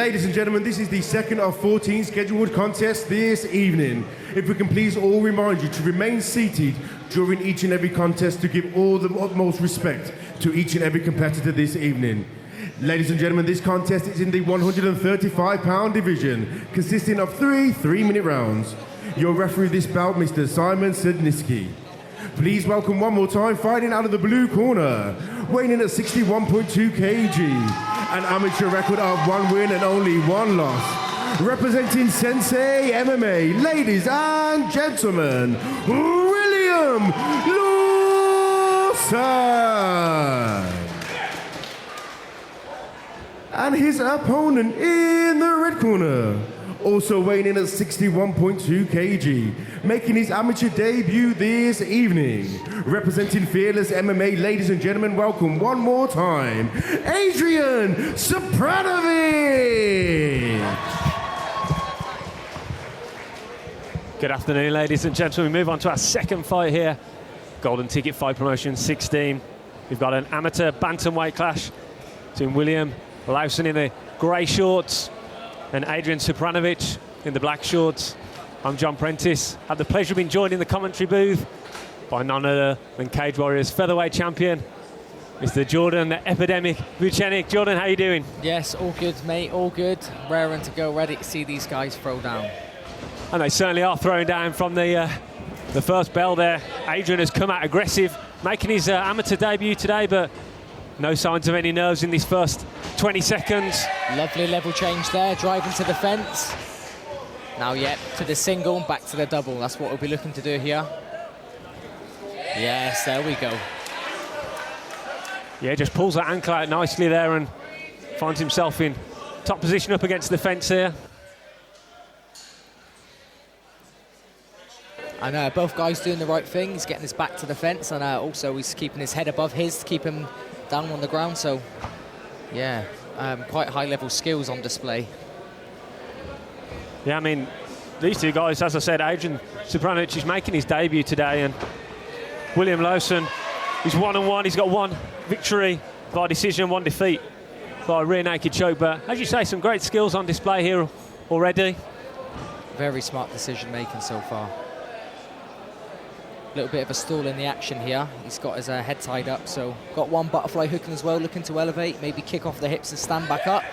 Ladies and gentlemen, this is the second of 14 scheduled contests this evening. If we can please all remind you to remain seated during each and every contest to give all the utmost respect to each and every competitor this evening. Ladies and gentlemen, this contest is in the 135-pound division, consisting of three 3-minute rounds. Your referee of this bout, Mr. Simon Sedniski. Please welcome one more time, fighting out of the blue corner, weighing in at 61.2 kg, an amateur record of 1 win and only 1 loss. Representing Sensei MMA, ladies and gentlemen, William Lowson. And his opponent in the red corner, also weighing in at 61.2 kg, making his amateur debut this evening. Representing Fearless MMA, ladies and gentlemen, welcome one more time, Adrian Supranowicz. Good afternoon, ladies and gentlemen. We move on to our second fight here. Golden Ticket Fight Promotion 16. We've got an amateur bantamweight clash between William Lowson in the grey shorts and Adrian Supranowicz in the black shorts. I'm John Prentice. Had the pleasure of being joined in the commentary booth by none other than Cage Warriors featherweight champion, Mr. Jordan, the Epidemic Vucenic. Jordan, how you doing? Yes, all good, mate, all good. Raring to go, ready to see these guys throw down. And they certainly are throwing down from the first bell there. Adrian has come out aggressive, making his amateur debut today, but no signs of any nerves in these first 20 seconds. Lovely level change there, driving to the fence. Now, yep, to the single, back to the double. That's what we'll be looking to do here. Yes, there we go. Yeah, just pulls that ankle out nicely there and finds himself in top position up against the fence here. And both guys doing the right thing. He's getting his back to the fence, and also he's keeping his head above his to keep him down on the ground. So, yeah, quite high-level skills on display. Yeah, I mean, these two guys, as I said, Adrian Supranowicz is making his debut today, and William Lowson, he's 1-1. He's got 1 victory by decision, 1 defeat by a rear naked choke. But as you say, some great skills on display here already. Very smart decision-making so far. A little bit of a stall in the action here. He's got his head tied up, so got 1 butterfly hooking as well, looking to elevate, maybe kick off the hips and stand back up.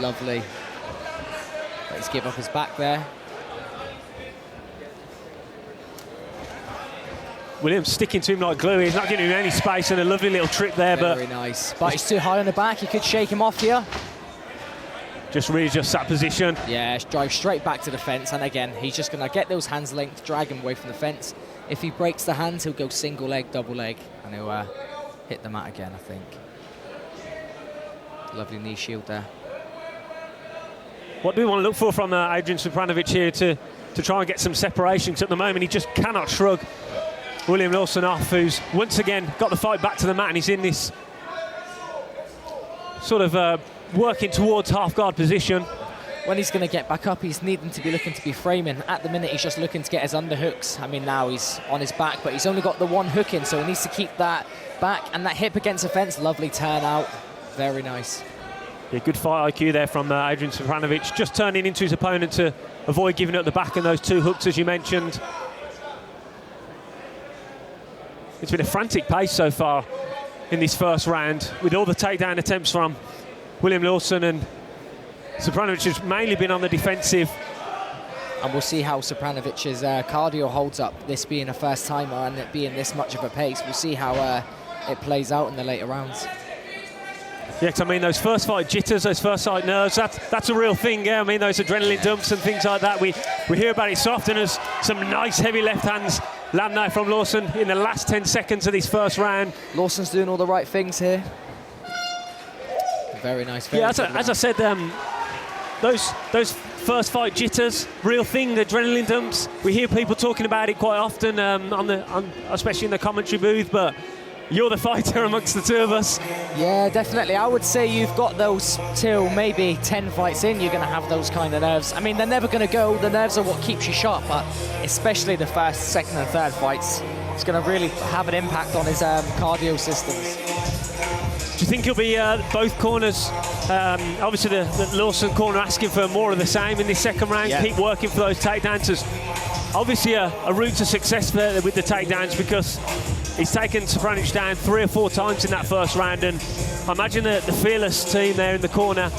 Lovely. But he's give up his back there. William's sticking to him like glue. He's not giving him any space, and a lovely little trip there. Very nice. But he's too high on the back. He could shake him off here. Just readjusts that position. Yeah, drive straight back to the fence. And again, he's just going to get those hands linked, drag him away from the fence. If he breaks the hands, he'll go single leg, double leg, and he'll hit the mat again, I think. Lovely knee shield there. What do we want to look for from Adrian Supranowicz here to try and get some separation? Because at the moment, he just cannot shrug William Lowson off, who's once again got the fight back to the mat, and he's in this sort of working towards half-guard position. When he's going to get back up, he's needing to be looking to be framing. At the minute, he's just looking to get his underhooks. I mean, now he's on his back, but he's only got the 1 hook in, so he needs to keep that back and that hip against the fence. Lovely turnout. Very nice. Yeah, good fight IQ there from Adrian Supranowicz, just turning into his opponent to avoid giving up the back and those 2 hooks, as you mentioned. It's been a frantic pace so far in this first round, with all the takedown attempts from William Lowson, and Supranowicz has mainly been on the defensive. And we'll see how Supranowicz's cardio holds up, this being a first timer and it being this much of a pace. We'll see how it plays out in the later rounds. Yeah, 'cause I mean, those first fight jitters, those first fight nerves, that's a real thing, yeah. I mean, those adrenaline dumps and things like that, we hear about it so often, as some nice heavy left hands land now from Lowson in the last 10 seconds of this first round. Lawson's doing all the right things here. Very nice. Very as I said, those first fight jitters, real thing, the adrenaline dumps. We hear people talking about it quite often, especially in the commentary booth, but you're the fighter amongst the 2 of us. Yeah, definitely. I would say you've got those till maybe 10 fights in, you're going to have those kind of nerves. I mean, they're never going to go. The nerves are what keeps you sharp, but especially the first, second and third fights, it's going to really have an impact on his cardio systems. you think it'll be both corners? Obviously, the Lowson corner asking for more of the same in this second round. Yeah. Keep working for those takedowns. There's obviously a route to success there with the takedowns, because he's taken Supranowicz down 3 or 4 times in that first round. And I imagine the fearless team there in the corner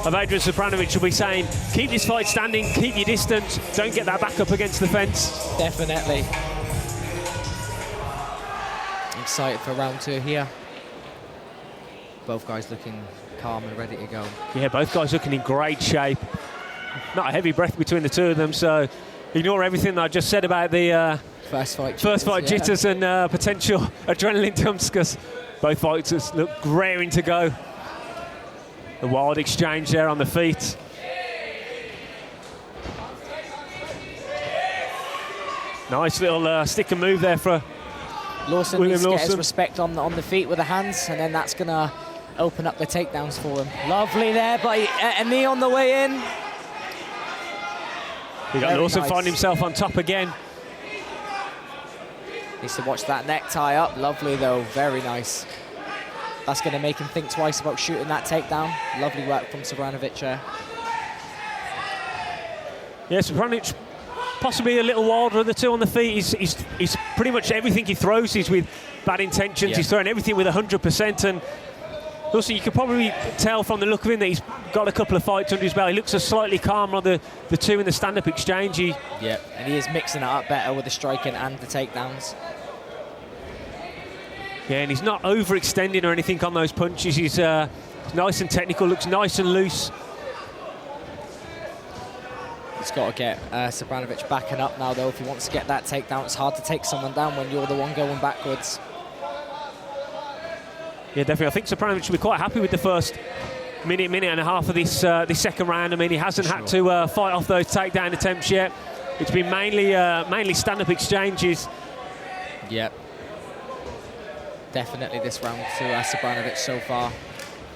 of Adrian Supranowicz will be saying, keep this fight standing, keep your distance, don't get that back up against the fence. Definitely. Excited for round 2 here. Both guys looking calm and ready to go. Yeah, both guys looking in great shape. Not a heavy breath between the two of them, so ignore everything that I just said about the First fight jitters and potential adrenaline dumps, because both fighters look raring to go. The wild exchange there on the feet. Nice little stick and move there for Lowson William needs to get his Lowson. respect on the feet with the hands, and then that's going to open up the takedowns for him. Lovely there, but a knee on the way in. You got Very Lowson nice. finding himself on top again. Needs to watch that neck tie up. Lovely though, very nice. That's going to make him think twice about shooting that takedown. Lovely work from Supranowicz there. Yeah, Supranowicz possibly a little wilder of the two on the feet. He's pretty much everything he throws is with bad intentions. Yeah. He's throwing everything with 100%, and also you could probably tell from the look of him that he's got a couple of fights under his belt. He looks slightly calmer on the two in the stand-up exchange. Yeah, and he is mixing it up better with the striking and the takedowns. Yeah, and he's not overextending or anything on those punches. He's nice and technical, looks nice and loose. He's got to get Supranowicz backing up now, though, if he wants to get that takedown. It's hard to take someone down when you're the one going backwards. Yeah, definitely. I think Supranowicz should be quite happy with the first minute and a half of this second round. I mean, he hasn't had to fight off those takedown attempts yet. It's been mainly stand-up exchanges. Yep. Definitely this round to Supranowicz so far.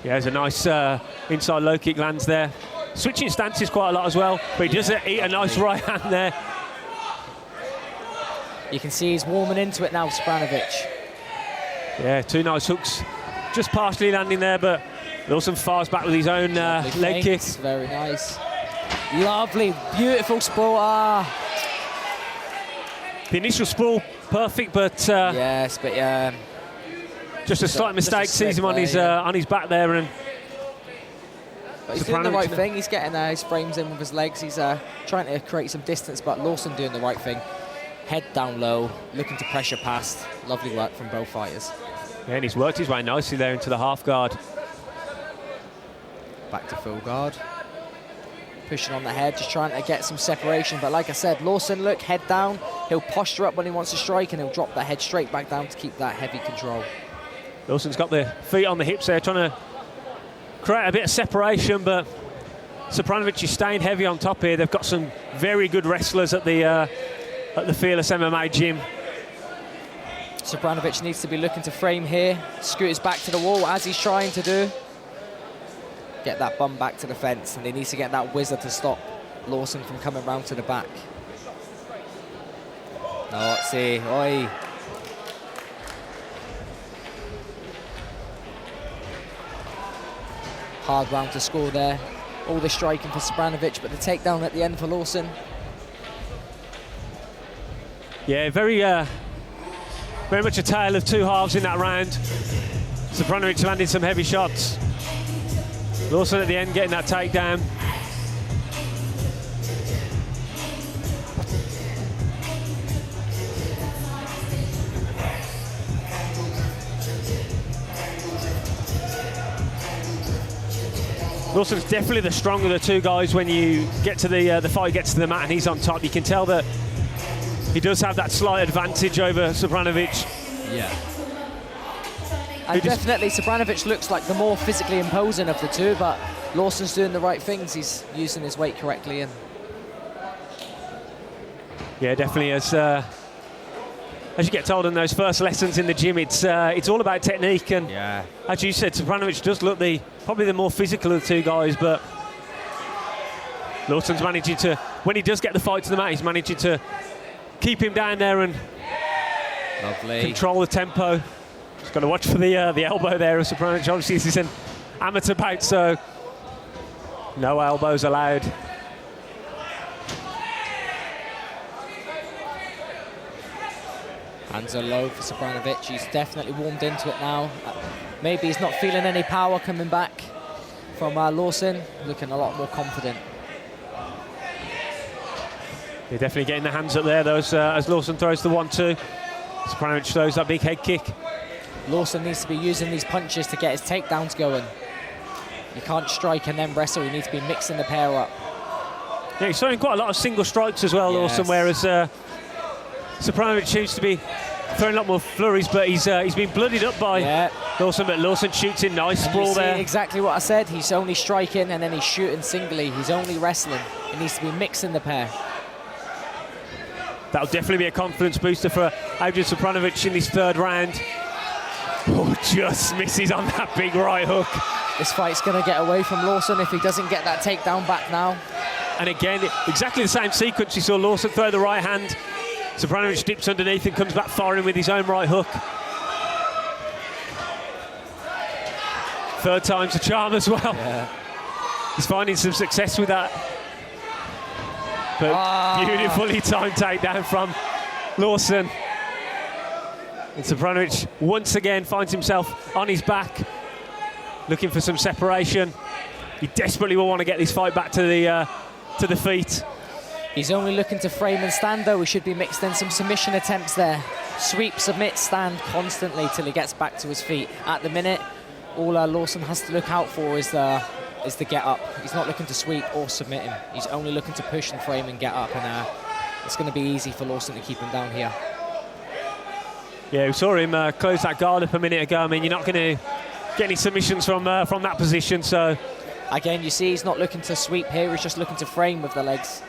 Yeah, there's a nice inside low kick lands there. Switching stances quite a lot as well, but he does eat a nice right hand there. You can see he's warming into it now, Supranowicz. Yeah, 2 nice hooks. Just partially landing there, but Lowson fires back with his own leg kick. Very nice. Lovely, beautiful sprawl. The initial sprawl, perfect, but Yes, but yeah. just a slight mistake. Sees him on his back there, and But he's doing the right thing. He's getting his frames in with his legs. He's trying to create some distance, but Lowson doing the right thing. Head down low, looking to pressure past. Lovely work from both fighters. yeah, and he's worked his way nicely there into the half guard. Back to full guard. Pushing on the head, just trying to get some separation. But like I said, Lowson, look, head down. He'll posture up when he wants to strike, and he'll drop that head straight back down to keep that heavy control. Lowson's got the feet on the hips there, trying to create a bit of separation, but Supranowicz is staying heavy on top here. They've got some very good wrestlers at the Fearless MMA gym. Supranowicz needs to be looking to frame here, scoot his back to the wall as he's trying to do. Get that bum back to the fence, and he needs to get that whizzer to stop Lowson from coming round to the back. No, let's see. Oi. Hard round to score there. All the striking for Supranowicz, but the takedown at the end for Lowson. Yeah, very much a tale of two halves in that round. Supranowicz landed some heavy shots. Lowson at the end getting that takedown. Lawson's definitely the stronger of the two guys when you get to the fight gets to the mat and he's on top. You can tell that he does have that slight advantage over Supranowicz. Yeah. And definitely Supranowicz looks like the more physically imposing of the two, but Lawson's doing the right things. He's using his weight correctly. And yeah, definitely. As you get told in those first lessons in the gym, it's all about technique. And yeah, as you said, Supranowicz does look probably the more physical of the two guys, but Lawson's managing to, when he does get the fight to the mat, he's managing to keep him down there and lovely. control the tempo. Just got to watch for the elbow there of Supranowicz. Obviously, this is an amateur bout, so no elbows allowed. Hands are low for Supranowicz. He's definitely warmed into it now. Maybe he's not feeling any power coming back from Lowson. Looking a lot more confident. They're definitely getting the hands up there, those as Lowson throws the 1-2. Supranowicz throws that big head kick. Lowson needs to be using these punches to get his takedowns going. You can't strike and then wrestle. You need to be mixing the pair up. Yeah, he's throwing quite a lot of single strikes as well, Yes. Lowson, whereas Supranowicz seems to be throwing a lot more flurries, but he's been bloodied up by Lowson, but Lowson shoots in nice sprawl there. Exactly what I said. He's only striking and then he's shooting singly. He's only wrestling. He needs to be mixing the pair. That'll definitely be a confidence booster for Adrian Supranowicz in his third round. Oh, just misses on that big right hook. This fight's going to get away from Lowson if he doesn't get that takedown back now. And again, exactly the same sequence. You saw Lowson throw the right hand. Supranowicz dips underneath and comes back firing with his own right hook. Third time's a charm as well. Yeah. He's finding some success with that. But beautifully timed takedown from Lowson. And Supranowicz once again finds himself on his back, looking for some separation. He desperately will want to get this fight back to the feet. He's only looking to frame and stand, though. He should be mixed in some submission attempts there. Sweep, submit, stand constantly till he gets back to his feet. At the minute, all Lowson has to look out for is the get up. He's not looking to sweep or submit him. He's only looking to push and frame and get up, and it's going to be easy for Lowson to keep him down here. Yeah, we saw him close that guard up a minute ago. I mean, you're not going to get any submissions from that position, so... Again, you see he's not looking to sweep here, he's just looking to frame with the legs.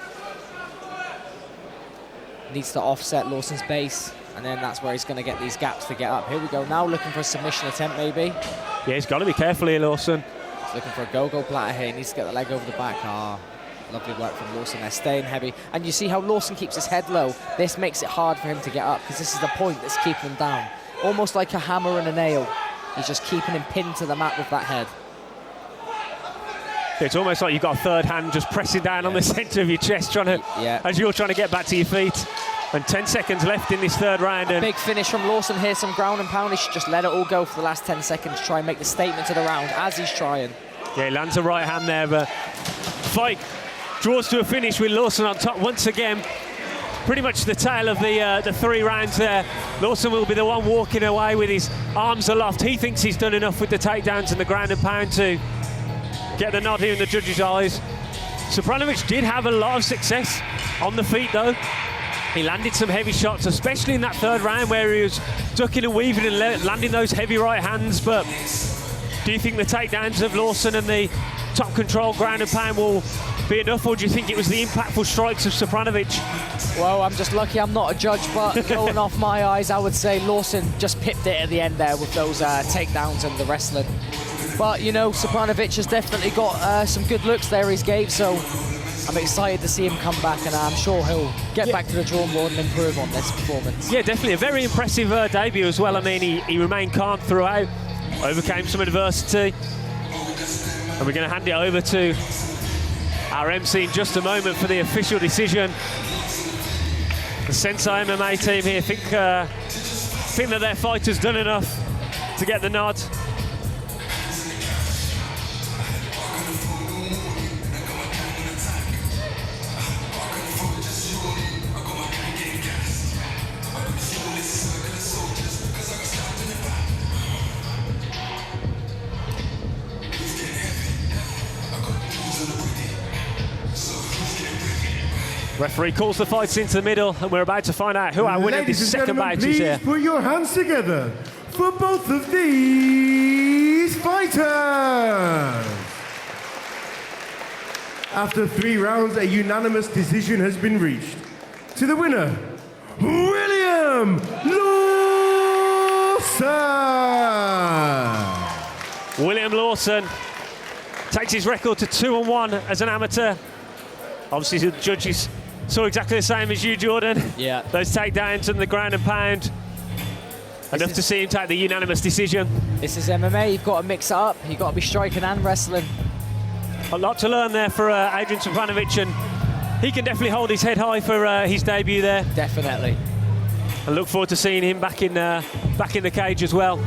Needs to offset Lawson's base, and then that's where he's going to get these gaps to get up. Here we go, now looking for a submission attempt, maybe. Yeah, he's got to be careful here, Lawson. He's looking for a go-go platter here. He needs to get the leg over the back. Lovely work from Lowson there, staying heavy. And you see how Lowson keeps his head low. This makes it hard for him to get up, because this is the point that's keeping him down. Almost like a hammer and a nail. He's just keeping him pinned to the mat with that head. It's almost like you've got a third hand just pressing down on the centre of your chest, as you're trying to get back to your feet. And 10 seconds left in this third round. Big finish from Lowson here, some ground and pound. He should just let it all go for the last 10 seconds, try and make the statement to the round, as he's trying. Yeah, he lands a right hand there, but fight draws to a finish with Lowson on top once again. Pretty much the tail of the 3 rounds there. Lowson will be the one walking away with his arms aloft. He thinks he's done enough with the takedowns and the ground and pound to get the nod here in the judges' eyes. Supranowicz did have a lot of success on the feet, though. He landed some heavy shots, especially in that third round where he was ducking and weaving and landing those heavy right hands. But do you think the takedowns of Lowson and the top control ground and pound will be enough, or do you think it was the impactful strikes of Supranowicz? Well, I'm just lucky I'm not a judge, but going off my eyes, I would say Lowson just pipped it at the end there with those takedowns and the wrestling. But, you know, Supranowicz has definitely got some good looks there he's gave, so I'm excited to see him come back, and I'm sure he'll get back to the drawing board and improve on this performance. Yeah, definitely. A very impressive debut as well. I mean, he remained calm throughout, overcame some adversity. And we're going to hand it over to our MC in just a moment for the official decision. The Sensei MMA team here think that their fighter's done enough to get the nod. Referee calls the fights into the middle, and we're about to find out who our winner of this second bout is here. Please put your hands together for both of these fighters. After 3 rounds, a unanimous decision has been reached. To the winner, William Lowson. William Lowson takes his record to 2-1 as an amateur. Obviously, the judges saw exactly the same as you, Jordan. Yeah. Those takedowns and the ground and pound. Enough to see him take the unanimous decision. This is MMA. You've got to mix it up. You've got to be striking and wrestling. A lot to learn there for Adrian Supranowicz, and he can definitely hold his head high for his debut there. Definitely. I look forward to seeing him back in the cage as well.